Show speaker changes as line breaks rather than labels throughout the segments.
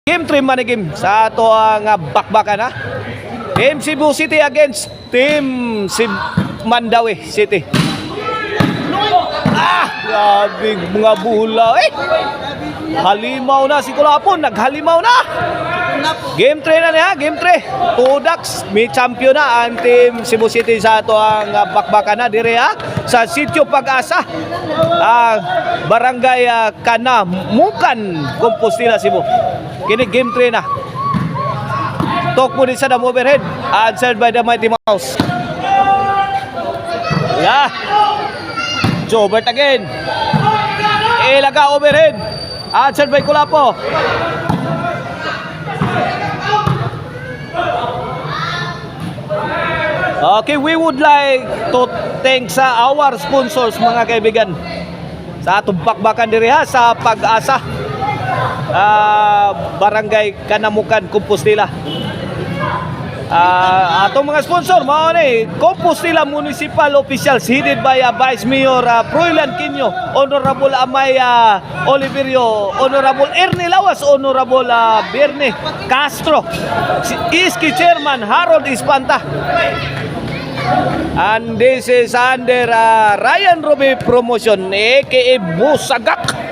Game 3 man game sa ato ang bakbakan ha. Team Cebu City against Team Mandawi City. Grabe mga bula Halimaw na si Kulapon, naghalimaw na. Game 3 na niya, game 3. Tudax, may champion na ang Team Cebu City sa ato ang bakbakan na dire ha. Sa Sitio Pag-asa. Barangay Kana, Mukan, Compostela, Cebu. Kini game 3 na. Talk mo din sa dam overhead. Answered by the Mighty Mouse. Yeah. Jobert again. Ilaga overhead. Answered by Kulapo. Okay, we would like to thank sa our sponsors mga kaibigan. Sa atong bakbakan diri ha sa Pag-asa. Barangay Kanamukan, Compostela. Atong mga sponsor mao ni Compostela Municipal Officials headed by Vice Mayor Froilan Quino, Honorable Amay Oliverio, Honorable Ernie Lawas, Honorable Bernie Castro, Iski Chairman Harold Espanta. And this is under Ryan Ruby Promotion aka Busagak.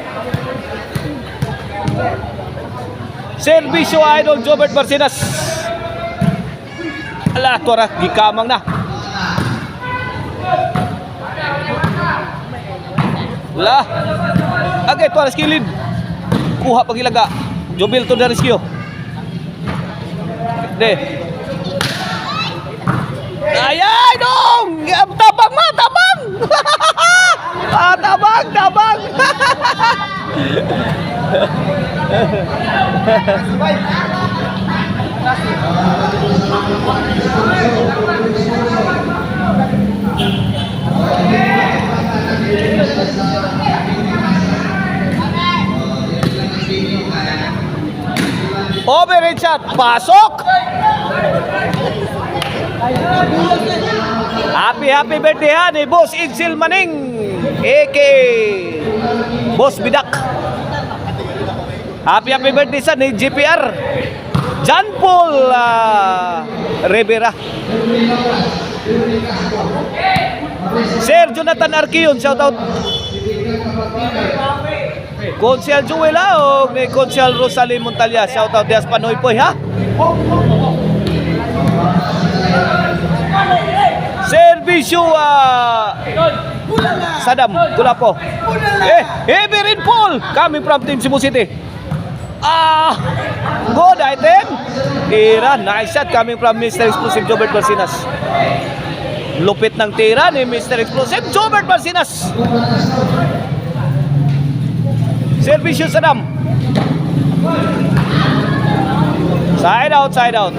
Servisyo Idol Jobert Barcinas. Ala, tora, gikamang na. Ala. Okay, tora, skillin. Kuha pagilaga. Jobil to the rescue. De. Ayay, dong! Tabang ma, tabang! Tabang, tabang! Overhead shot, pasok! Happy birthday ha ni Boss Igsil Maning aka Boss Bidak. Happy birthday sa ni GPR John Paul Rivera. Sir Jonathan Arquion, shout out. Konsyal Joel o ni Konsyal Rosalyn Montalya, shout out dias Panoy Poy ha. Servisyo Sadam Kulapo. Heavy rainfall coming from Team Cebu City. Good item. Tira, nice shot coming from Mr. Explosive Jobert Barcinas. Lupit ng tira ni Mr. Explosive Jobert Barcinas. Servisyo Sadam. Side out, side out.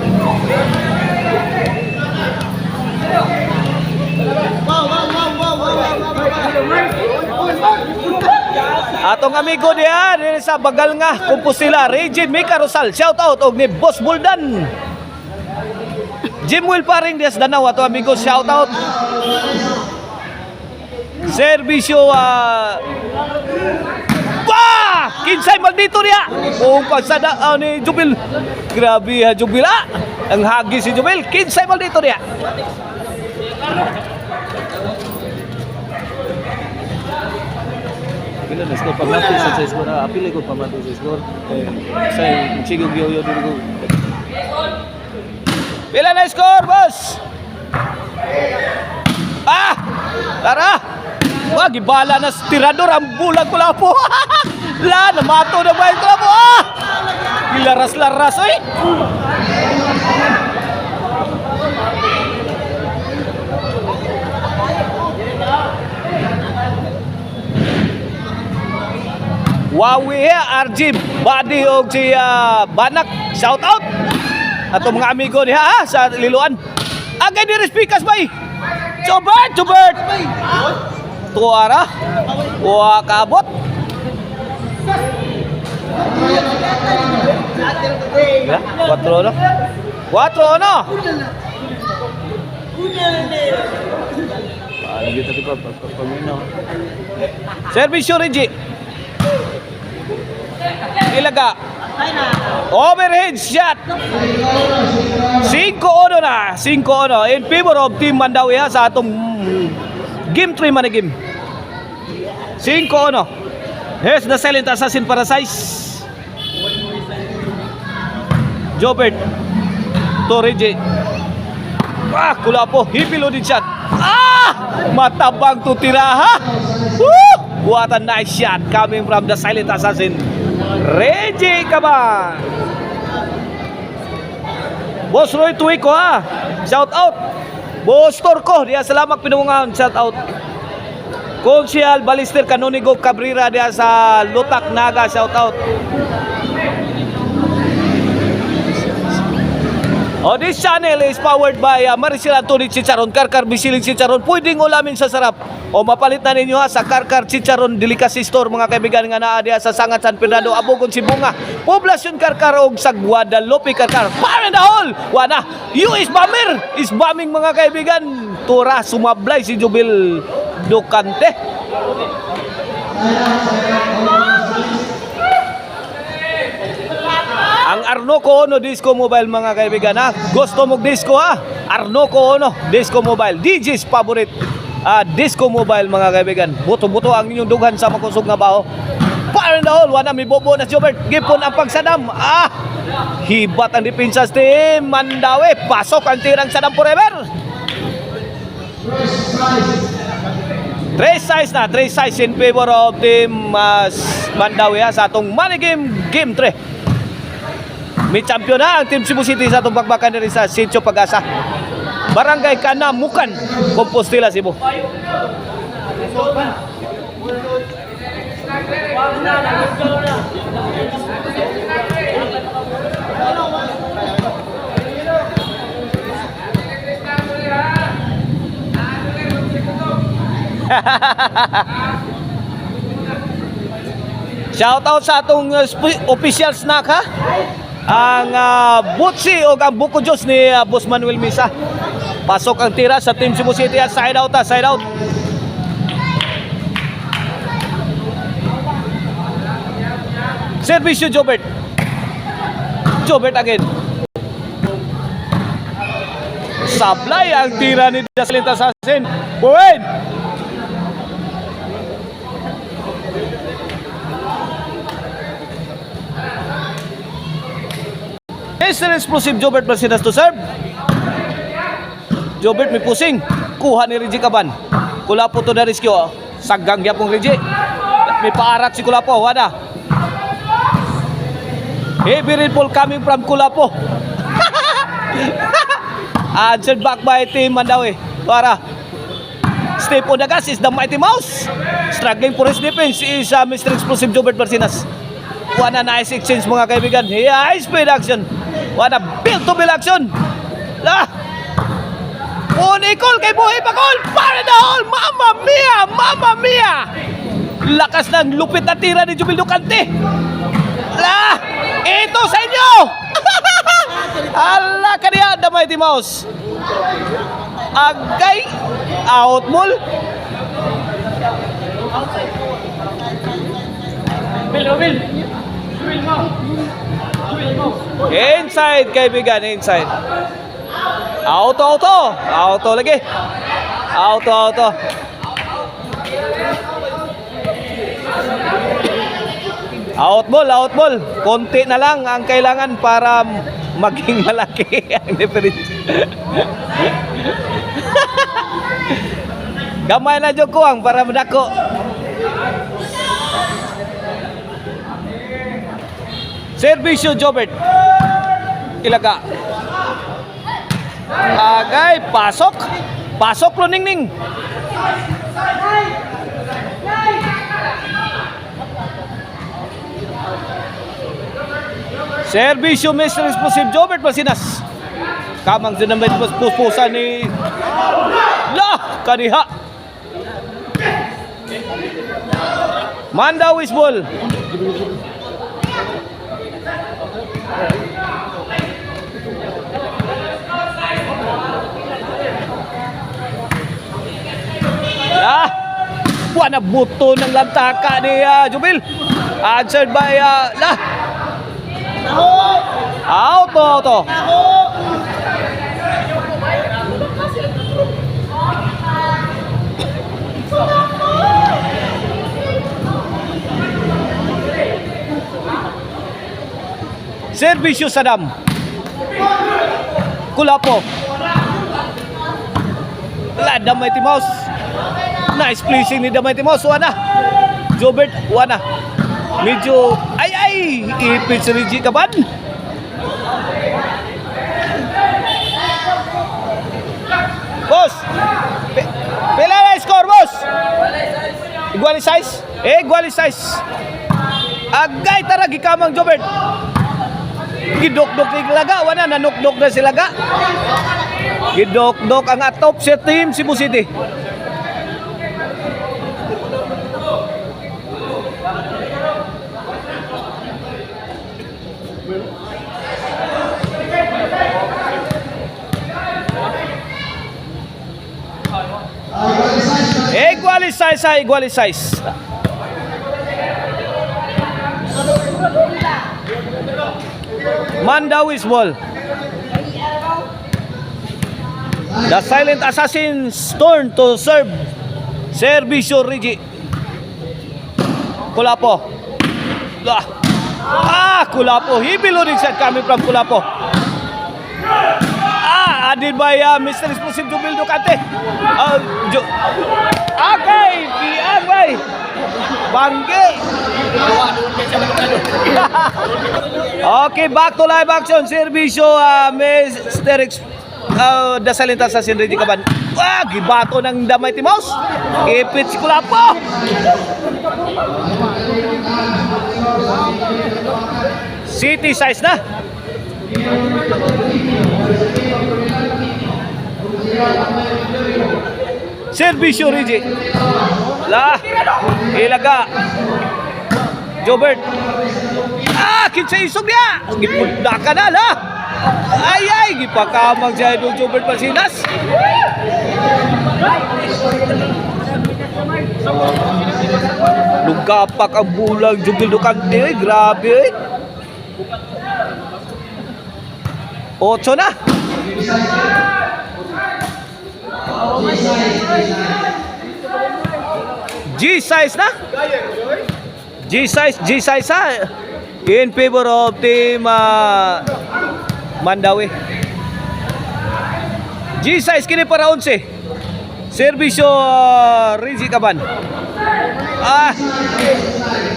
Atong amigo diya sa Bagal nga Compostela, Regine Mika Rosal, shout out og ni Boss Buldan. Jim Will Paring dias Danau, ato amigo, shout out. Servisyo kinsay maldito niya. Kung pagsada ni Jubil. Grabe ha Jubil ang hagi si Jubil. Kinsay maldito niya. Pila na score pamati sa score apil ko pamati sa score say sigog yo dito. Pila na score boss. Tara. Wag ibala na tirador ang bulag Kulapo. La namato na ba yung Kulapo Ilaras-laras oy. Wawi RG Badi og si Banak, shout out ato mga amigo niya sa Liloan. Agay di respikas bay. Jobert tuara wa kabot. Ya, 4 no. 4 no. Gitu tadi paminaw. Servisyo Reggie. Ilaga. Overhead shot. 5-1 na. 5-1 in favor of Team Mandawi ha, sa atong game 3 man na game. 5-1. Here's the silent assassin para size. Jobert to Reggie. Kulapo. Hipilo din shot. Matabang to tiraha. Woo! What a nice shot coming from the silent assassin. Reggie Caban. Boss Roy Tuico ha. Shout out. Boss Torco diya salamat pinungahan. Shout out. Konsyal Balister Canonigo Cabrera diya sa Lutak Naga. Shout out. This channel is powered by Maricel Anthony Chicharon, Karkar Bisiling Chicharon. Pwedeng ulamin sa sarap. O mapalit na ninyo ha sa Karkar Chicharon Delicacy Store mga kaibigan nga naa diya sa Sangat San Fernando, Abogon, Sibunga, Poblasyon Karkar og sa Guadalupe Karkar. Fire in the hole! Wana! US Bomber is bombing mga kaibigan. Tura sumablay si Jubil Ducante. Ang Arnoco Ono Disco Mobile mga kaibigan ha. Gusto mong disco ha? Arnoco Ono Disco Mobile. DJ's favorite Disco Mobile mga kaibigan. Buto-buto ang inyong dughan sa makusog nga baho. Fire in the hole. Wana may bobo na si Jobert. Gipon ang pagsadam. Hibat ang depensa team Mandawi. Pasok ang tirang sadam forever. 3 size na. 3 size in favor of team Mandawi ha, sa atong money game, game 3. May champion na ang Team Cebu City sa itong bakbakan rin sa Sitio Pag-asa. Barangay Kanamukan, Compostela, Cebu. Shout out sa atong official snack ha. Ang Butsi o ang Buko Diyos ni Boss Manuel Misa. Pasok ang tira sa Team Cebu City at side out ha, side out. Servisyo Jobert. Jobert again. Sablay ang tira ni Silent Assassin. Buwin! Mr. Explosive Jobert Marcinas to serve. Jobert may pusing. Kuha ni Reggie Caban. Kulapo to na rescue. Sagang niya pong Reggie. May paarak si Kulapo. Wada. Heavy rainfall coming from Kulapo. Answered back by Team Mandawi. Para. Step on the gas is the Mighty Mouse. Struggling for his defense is Mr. Explosive Jobert Marcinas. One a nice exchange mga kaibigan. High speed action. One a build to build action. Unikol kay Buhay Pagol. Para na hole. Mamma mia. Mamma mia. Lakas ng lupit na tira ni Jubil Ducante. Ito sa inyo. Ala kaniya the Mighty Mouse. Agay. Out mall. Will. Inside kaibigan, inside. Auto lagi. Auto. Out ball. Konti na lang ang kailangan para maging malaki ang difference. Gamay na jud kuwang para madako. Servisyo Jobert. Ilaga. Agay, pasok lo ningning. Servisyo Mr. Explosive Jobert Marcinas. Kamang dinamit puspusan ni kaniha. Mandawis ball. Buwan na buto ng lantaka ni Jubil. Answered by Out to. Servisyo Sadam. Kulapo. Wala, Damay Timos. Nice placing ni Damay Timos. Wana. Jobert, wana. Medyo, ay, ipit si Reggie Caban. Boss, pila na score, boss? Igualize? Igualize. Agay tara, gikamang Jobert. Gidok-dok ni Laga, wana, nanok-dok na si Laga. Gidok-dok ang atop sa team Cebu City. Igualize. Mandawis ball. The silent assassin's turn to serve. Servisyo Reggie. Kulapo. Kulapo. Hibilunin set coming from Kulapo. Added by Mr. Explosive Jubil Ducante. Biang bay. Bangge. Okay, back to live action. Servisyo Mr. The silent assassin Reggie Caban. Gibato ng Damay Timos. Ipit si Kulapo. City size na. Servisyo Reggie. Ilaga. Jobert. Kinsa isog niya. Gipunda ka na la. Gipakamang siya doon Jobert Pasinas. Lugapak ang bulang Jubil Ducante. Grabe. 8 na. G-size na. G-size in favor of team Mandawi. G-size kini para 11. Servisyo Reggie Caban.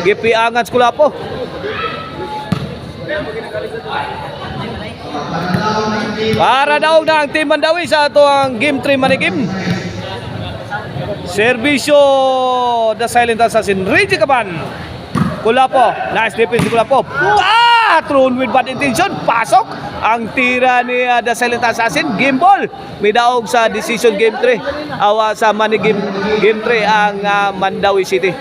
Gipiangan sa Kulapo. Para daw na ang team Mandawi sa ato ang game 3 manigim. Servisyo The Silent Assassin Reggie Caban. Kulapo, nice defense si Kulapo. Thrown with bad intention. Pasok ang tira ni The Silent Assassin. Game ball. May daog sa decision game 3. Awa sa manigim game 3 ang Mandawi City.